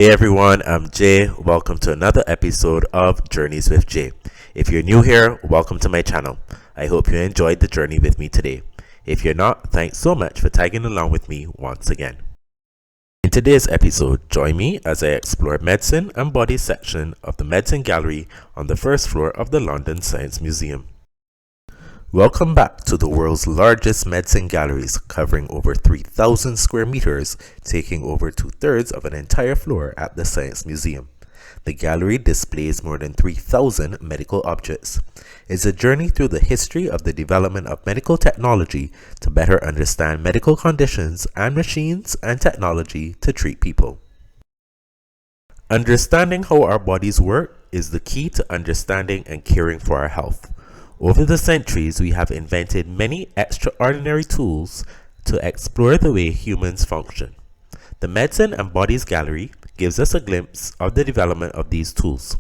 Hey everyone, I'm Jay. Welcome to another episode of Journeys with Jay. If you're new here, welcome to my channel. I hope you enjoyed the journey with me today. If you're not, thanks so much for tagging along with me once again. In today's episode, join me as I explore medicine and body section of the Medicine Gallery on the first floor of the London Science Museum. Welcome back to the world's largest medicine galleries, covering over 3,000 square meters, taking over 2/3 of an entire floor at the Science Museum. The gallery displays more than 3,000 medical objects. It's a journey through the history of the development of medical technology to better understand medical conditions and machines and technology to treat people. Understanding how our bodies work is the key to understanding and caring for our health. Over the centuries, we have invented many extraordinary tools to explore the way humans function. The Medicine and Bodies Gallery gives us a glimpse of the development of these tools.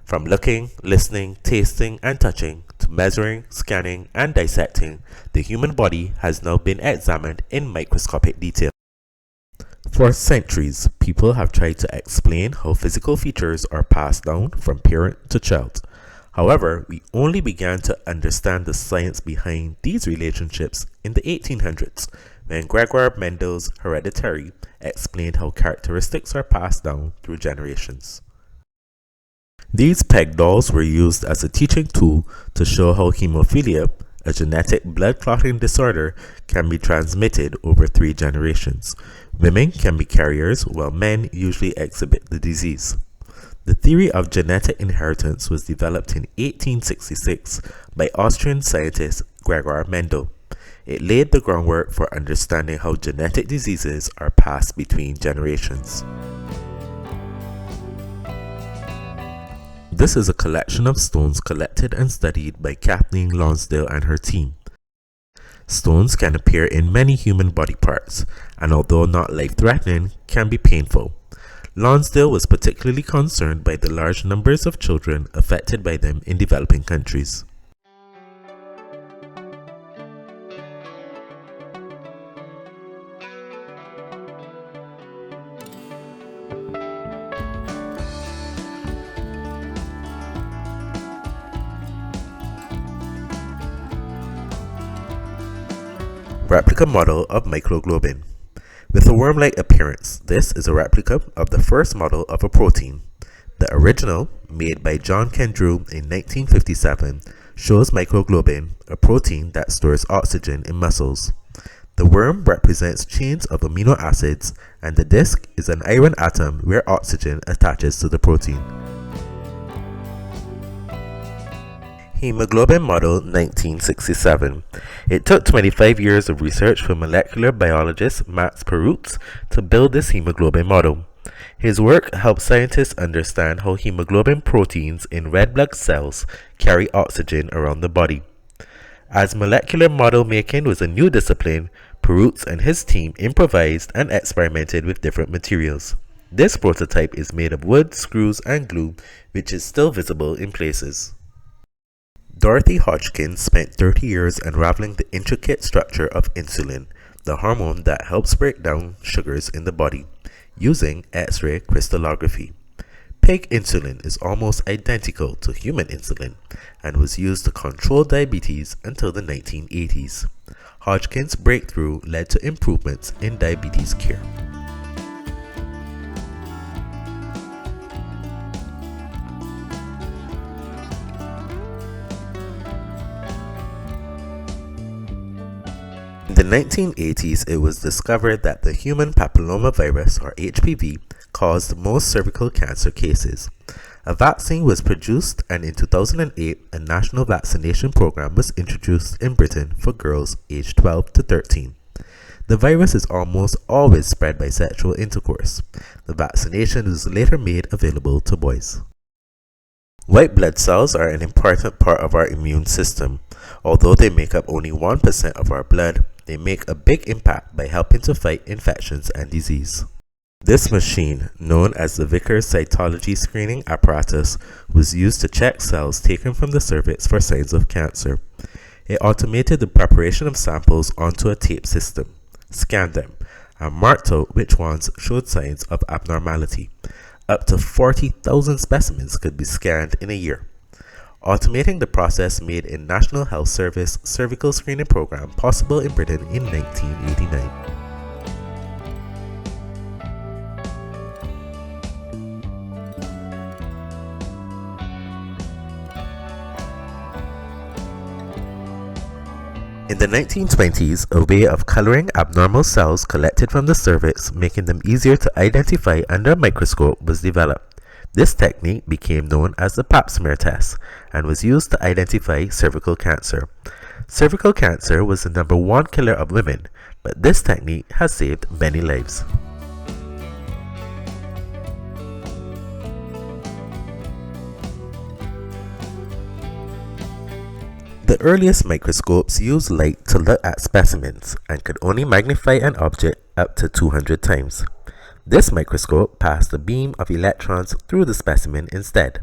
From looking, listening, tasting, and touching, to measuring, scanning, and dissecting, the human body has now been examined in microscopic detail. For centuries, people have tried to explain how physical features are passed down from parent to child. However, we only began to understand the science behind these relationships in the 1800s, when Gregor Mendel's Hereditary explained how characteristics are passed down through generations. These peg dolls were used as a teaching tool to show how hemophilia, a genetic blood clotting disorder, can be transmitted over 3 generations. Women can be carriers, while men usually exhibit the disease. The theory of genetic inheritance was developed in 1866 by Austrian scientist Gregor Mendel. It laid the groundwork for understanding how genetic diseases are passed between generations. This is a collection of stones collected and studied by Kathleen Lonsdale and her team. Stones can appear in many human body parts, and although not life-threatening, can be painful. Lonsdale was particularly concerned by the large numbers of children affected by them in developing countries. Replica model of myoglobin. With a worm-like appearance, this is a replica of the first model of a protein. The original, made by John Kendrew in 1957, shows myoglobin, a protein that stores oxygen in muscles. The worm represents chains of amino acids, and the disc is an iron atom where oxygen attaches to the protein. Haemoglobin Model 1967. It took 25 years of research for molecular biologist Max Perutz to build this hemoglobin model. His work helped scientists understand how hemoglobin proteins in red blood cells carry oxygen around the body. As molecular model making was a new discipline, Perutz and his team improvised and experimented with different materials. This prototype is made of wood, screws, and glue, which is still visible in places. Dorothy Hodgkin spent 30 years unraveling the intricate structure of insulin, the hormone that helps break down sugars in the body, using X-ray crystallography. Pig insulin is almost identical to human insulin and was used to control diabetes until the 1980s. Hodgkin's breakthrough led to improvements in diabetes care. In the 1980s, it was discovered that the human papilloma virus, or HPV, caused most cervical cancer cases. A vaccine was produced, and in 2008, a national vaccination program was introduced in Britain for girls aged 12 to 13. The virus is almost always spread by sexual intercourse. The vaccination was later made available to boys. White blood cells are an important part of our immune system. Although they make up only 1% of our blood, they make a big impact by helping to fight infections and disease. This machine, known as the Vickers cytology screening apparatus, was used to check cells taken from the cervix for signs of cancer. It automated the preparation of samples onto a tape system, scanned them, and marked out which ones showed signs of abnormality. Up to 40,000 specimens could be scanned in a year. Automating the process made a National Health Service cervical screening program possible in Britain in 1989. In the 1920s, a way of coloring abnormal cells collected from the cervix, making them easier to identify under a microscope, was developed. This technique became known as the Pap smear test and was used to identify cervical cancer. Cervical cancer was the #1 killer of women, but this technique has saved many lives. The earliest microscopes used light to look at specimens and could only magnify an object up to 200 times. This microscope passed a beam of electrons through the specimen instead.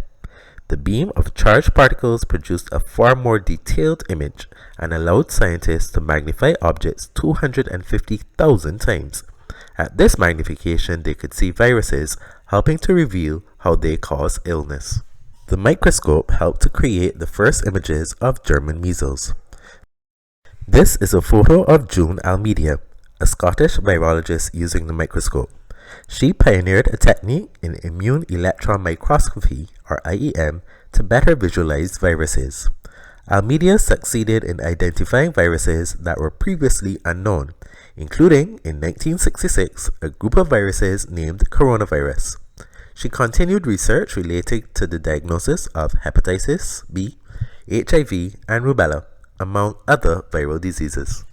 The beam of charged particles produced a far more detailed image and allowed scientists to magnify objects 250,000 times. At this magnification, they could see viruses, helping to reveal how they cause illness. The microscope helped to create the first images of German measles. This is a photo of June Almeida, a Scottish virologist using the microscope. She pioneered a technique in immune electron microscopy, or IEM, to better visualize viruses. Almeida succeeded in identifying viruses that were previously unknown, including, in 1966, a group of viruses named coronavirus. She continued research relating to the diagnosis of hepatitis B, HIV, and rubella, among other viral diseases.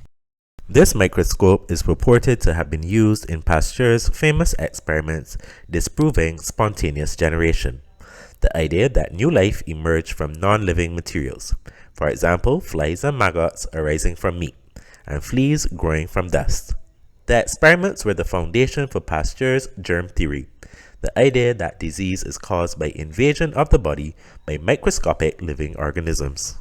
This microscope is reported to have been used in Pasteur's famous experiments disproving spontaneous generation, the idea that new life emerged from non-living materials, for example, flies and maggots arising from meat, and fleas growing from dust. The experiments were the foundation for Pasteur's germ theory, the idea that disease is caused by invasion of the body by microscopic living organisms.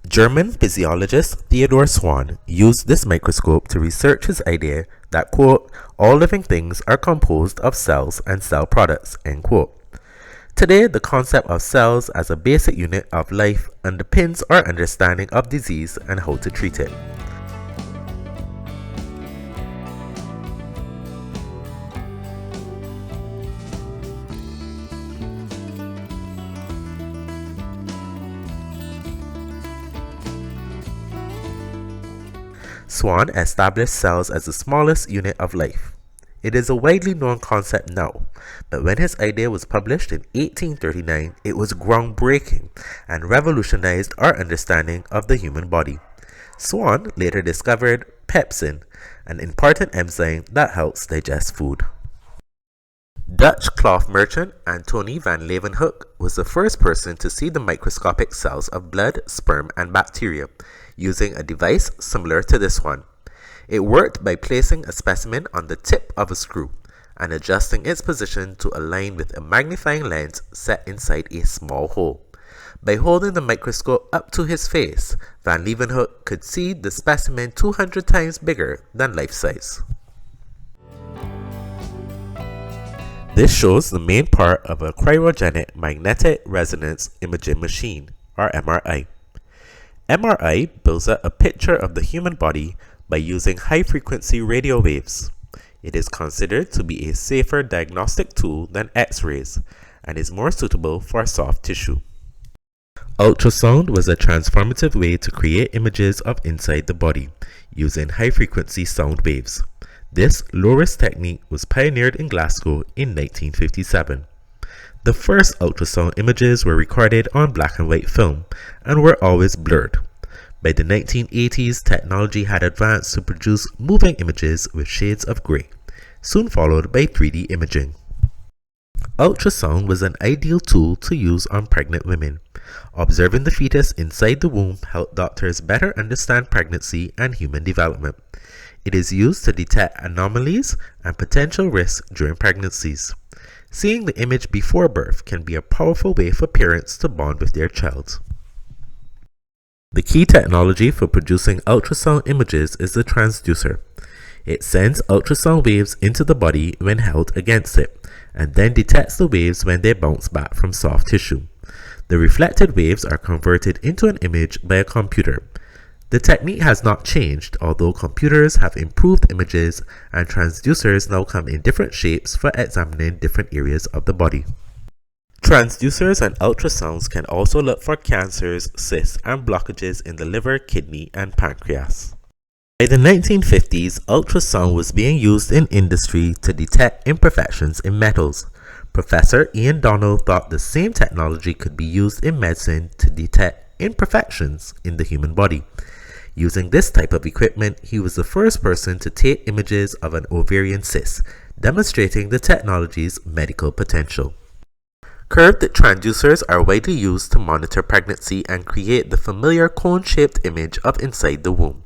German physiologist Theodore Schwann used this microscope to research his idea that, quote, all living things are composed of cells and cell products, end quote. Today, the concept of cells as a basic unit of life underpins our understanding of disease and how to treat it. Schwann established cells as the smallest unit of life. It is a widely known concept now, but when his idea was published in 1839, it was groundbreaking and revolutionized our understanding of the human body. Schwann later discovered pepsin, an important enzyme that helps digest food. Dutch cloth merchant Antoni van Leeuwenhoek was the first person to see the microscopic cells of blood, sperm, and bacteria, using a device similar to this one. It worked by placing a specimen on the tip of a screw and adjusting its position to align with a magnifying lens set inside a small hole. By holding the microscope up to his face, van Leeuwenhoek could see the specimen 200 times bigger than life size. This shows the main part of a cryogenic magnetic resonance imaging machine, or MRI. MRI builds up a picture of the human body by using high-frequency radio waves. It is considered to be a safer diagnostic tool than X-rays and is more suitable for soft tissue. Ultrasound was a transformative way to create images of inside the body using high-frequency sound waves. This low-risk technique was pioneered in Glasgow in 1957. The first ultrasound images were recorded on black and white film and were always blurred. By the 1980s, technology had advanced to produce moving images with shades of grey, soon followed by 3D imaging. Ultrasound was an ideal tool to use on pregnant women. Observing the fetus inside the womb helped doctors better understand pregnancy and human development. It is used to detect anomalies and potential risks during pregnancies. Seeing the image before birth can be a powerful way for parents to bond with their child. The key technology for producing ultrasound images is the transducer. It sends ultrasound waves into the body when held against it, and then detects the waves when they bounce back from soft tissue. The reflected waves are converted into an image by a computer. The technique has not changed, although computers have improved images and transducers now come in different shapes for examining different areas of the body. Transducers and ultrasounds can also look for cancers, cysts, and blockages in the liver, kidney, and pancreas. By the 1950s, ultrasound was being used in industry to detect imperfections in metals. Professor Ian Donald thought the same technology could be used in medicine to detect imperfections in the human body. Using this type of equipment, he was the first person to take images of an ovarian cyst, demonstrating the technology's medical potential. Curved transducers are widely used to monitor pregnancy and create the familiar cone-shaped image of inside the womb.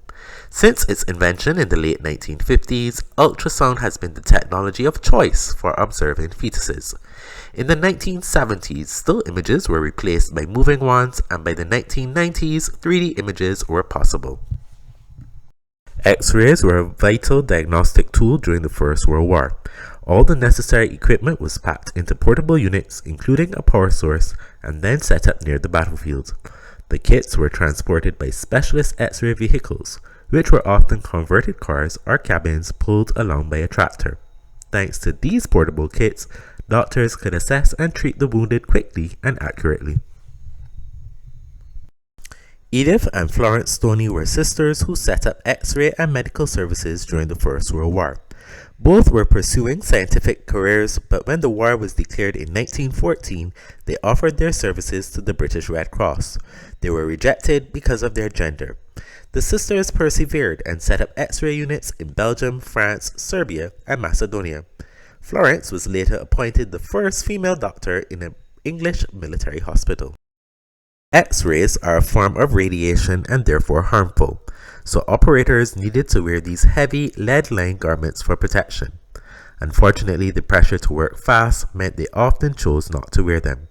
Since its invention in the late 1950s, ultrasound has been the technology of choice for observing fetuses. In the 1970s, still images were replaced by moving ones, and by the 1990s, 3D images were possible. X-rays were a vital diagnostic tool during the First World War. All the necessary equipment was packed into portable units, including a power source, and then set up near the battlefield. The kits were transported by specialist X-ray vehicles, which were often converted cars or cabins pulled along by a tractor. Thanks to these portable kits, doctors could assess and treat the wounded quickly and accurately. Edith and Florence Stoney were sisters who set up X-ray and medical services during the First World War. Both were pursuing scientific careers, but when the war was declared in 1914, they offered their services to the British Red Cross. They were rejected because of their gender. The sisters persevered and set up X-ray units in Belgium, France, Serbia, and Macedonia. Florence was later appointed the first female doctor in an English military hospital. X-rays are a form of radiation and therefore harmful, so operators needed to wear these heavy lead-lined garments for protection. Unfortunately, the pressure to work fast meant they often chose not to wear them.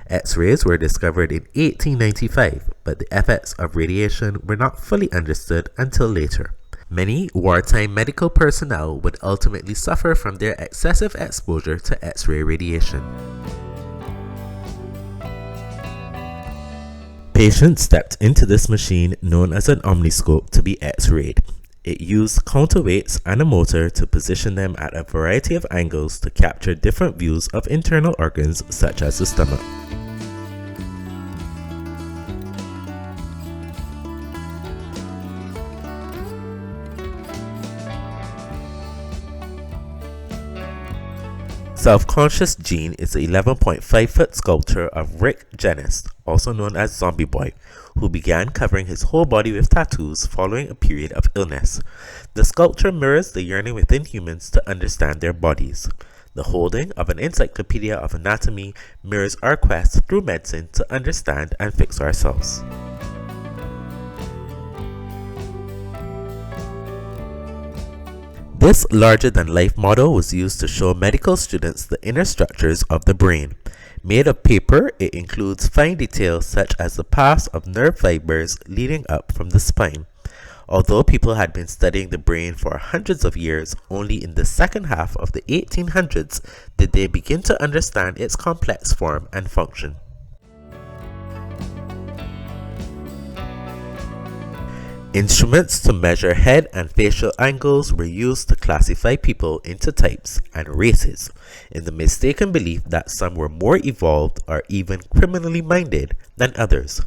X-rays were discovered in 1895, but the effects of radiation were not fully understood until later. Many wartime medical personnel would ultimately suffer from their excessive exposure to X-ray radiation. Patients stepped into this machine known as an omniscope to be X-rayed. It used counterweights and a motor to position them at a variety of angles to capture different views of internal organs such as the stomach. Self-Conscious Gene is the 11.5-foot sculpture of Rick Genest, also known as Zombie Boy, who began covering his whole body with tattoos following a period of illness. The sculpture mirrors the yearning within humans to understand their bodies. The holding of an encyclopedia of anatomy mirrors our quest through medicine to understand and fix ourselves. This larger-than-life model was used to show medical students the inner structures of the brain. Made of paper, it includes fine details such as the paths of nerve fibers leading up from the spine. Although people had been studying the brain for hundreds of years, only in the second half of the 1800s did they begin to understand its complex form and function. Instruments to measure head and facial angles were used to classify people into types and races, in the mistaken belief that some were more evolved or even criminally minded than others.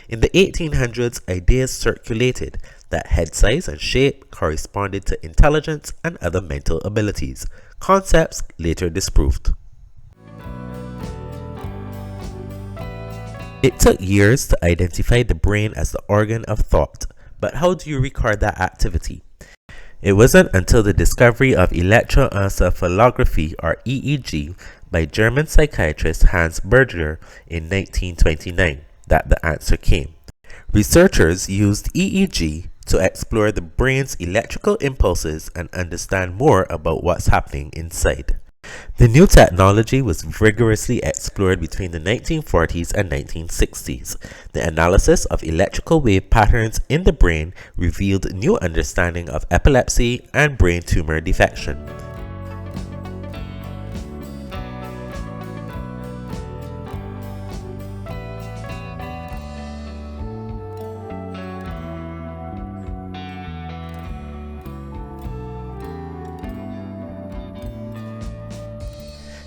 In the 1800s, ideas circulated that head size and shape corresponded to intelligence and other mental abilities, concepts later disproved. It took years to identify the brain as the organ of thought. But how do you record that activity? It wasn't until the discovery of Electroencephalography or EEG by German psychiatrist Hans Berger in 1929 that the answer came. Researchers used EEG to explore the brain's electrical impulses and understand more about what's happening inside. The new technology was rigorously explored between the 1940s and 1960s. The analysis of electrical wave patterns in the brain revealed new understanding of epilepsy and brain tumor defection.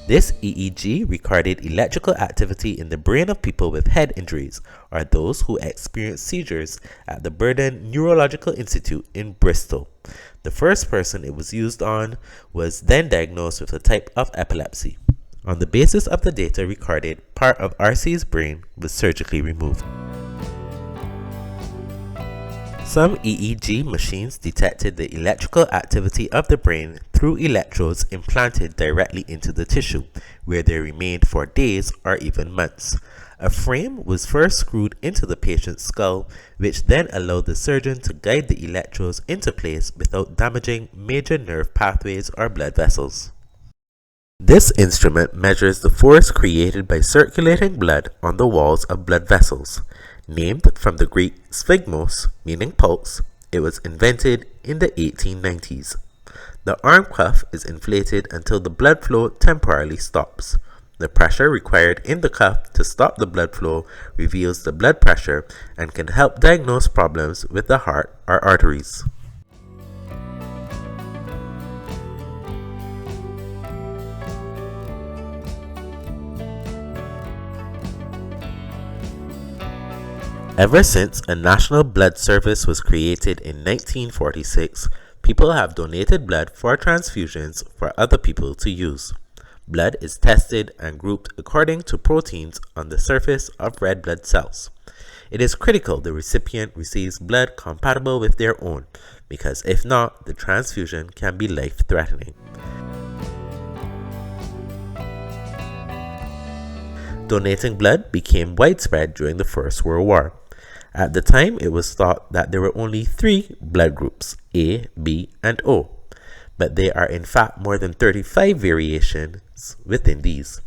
This EEG recorded electrical activity in the brain of people with head injuries, or those who experienced seizures, at the Burden Neurological Institute in Bristol. The first person it was used on was then diagnosed with a type of epilepsy. On the basis of the data recorded, part of RC's brain was surgically removed. Some EEG machines detected the electrical activity of the brain through electrodes implanted directly into the tissue, where they remained for days or even months. A frame was first screwed into the patient's skull, which then allowed the surgeon to guide the electrodes into place without damaging major nerve pathways or blood vessels. This instrument measures the force created by circulating blood on the walls of blood vessels. Named from the Greek sphygmos, meaning pulse, it was invented in the 1890s. The arm cuff is inflated until the blood flow temporarily stops. The pressure required in the cuff to stop the blood flow reveals the blood pressure and can help diagnose problems with the heart or arteries. Ever since a national blood service was created in 1946, people have donated blood for transfusions for other people to use. Blood is tested and grouped according to proteins on the surface of red blood cells. It is critical the recipient receives blood compatible with their own, because if not, the transfusion can be life-threatening. Donating blood became widespread during the First World War. At the time, it was thought that there were only 3 blood groups, A, B, and O, but there are in fact more than 35 variations within these.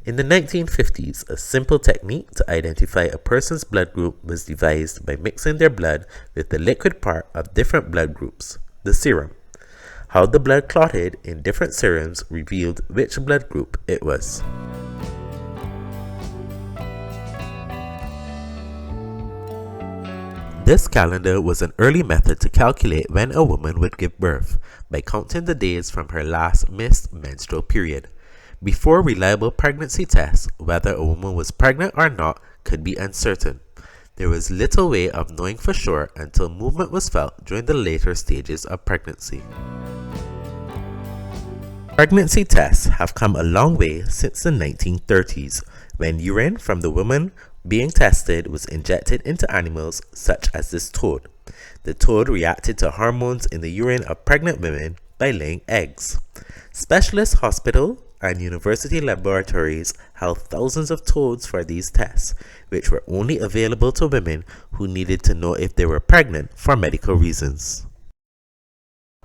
In the 1950s, a simple technique to identify a person's blood group was devised by mixing their blood with the liquid part of different blood groups, the serum. How the blood clotted in different serums revealed which blood group it was. This calendar was an early method to calculate when a woman would give birth, by counting the days from her last missed menstrual period. Before reliable pregnancy tests, whether a woman was pregnant or not could be uncertain. There was little way of knowing for sure until movement was felt during the later stages of pregnancy. Pregnancy tests have come a long way since the 1930s, when urine from the woman being tested was injected into animals such as this toad. The toad reacted to hormones in the urine of pregnant women by laying eggs. Specialist hospital and university laboratories held thousands of toads for these tests, which were only available to women who needed to know if they were pregnant for medical reasons.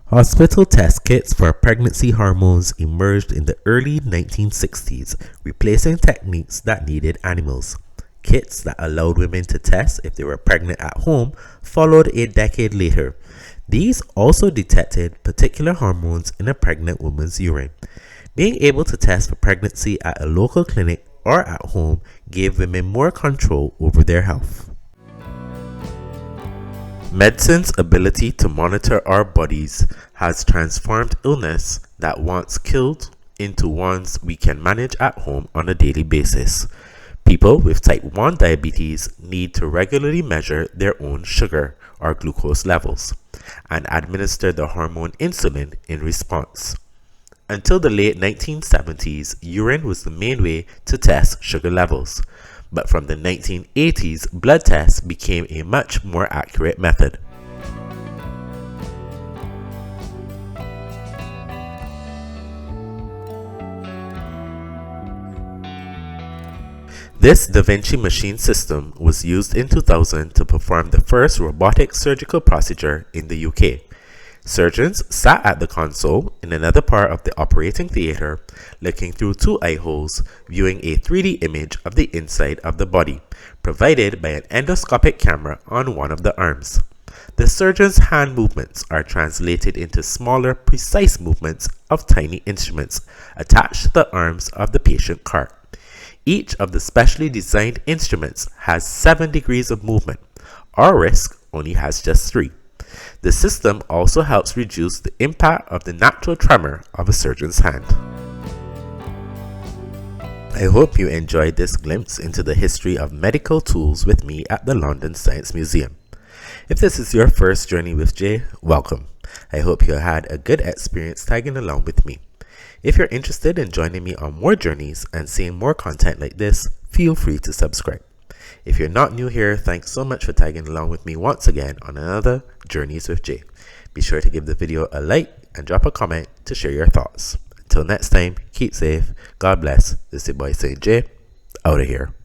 Hospital test kits for pregnancy hormones emerged in the early 1960s, replacing techniques that needed animals. Kits that allowed women to test if they were pregnant at home followed a decade later. These also detected particular hormones in a pregnant woman's urine. Being able to test for pregnancy at a local clinic or at home gave women more control over their health. Medicine's ability to monitor our bodies has transformed illness that once killed into ones we can manage at home on a daily basis. People with type 1 diabetes need to regularly measure their own sugar or glucose levels and administer the hormone insulin in response. Until the late 1970s, urine was the main way to test sugar levels, but from the 1980s, blood tests became a much more accurate method. This Da Vinci machine system was used in 2000 to perform the first robotic surgical procedure in the UK. Surgeons sat at the console in another part of the operating theater, looking through two eye holes, viewing a 3D image of the inside of the body, provided by an endoscopic camera on one of the arms. The surgeon's hand movements are translated into smaller, precise movements of tiny instruments attached to the arms of the patient cart. Each of the specially designed instruments has 7 degrees of movement. Our wrist only has just 3. The system also helps reduce the impact of the natural tremor of a surgeon's hand. I hope you enjoyed this glimpse into the history of medical tools with me at the London Science Museum. If this is your first journey with Jay, welcome. I hope you had a good experience tagging along with me. If you're interested in joining me on more journeys and seeing more content like this, feel free to subscribe. If you're not new here, thanks so much for tagging along with me once again on another Journeys with Jay. Be sure to give the video a like and drop a comment to share your thoughts. Until next time, keep safe, God bless. This is your boy Saint Jay, out of here.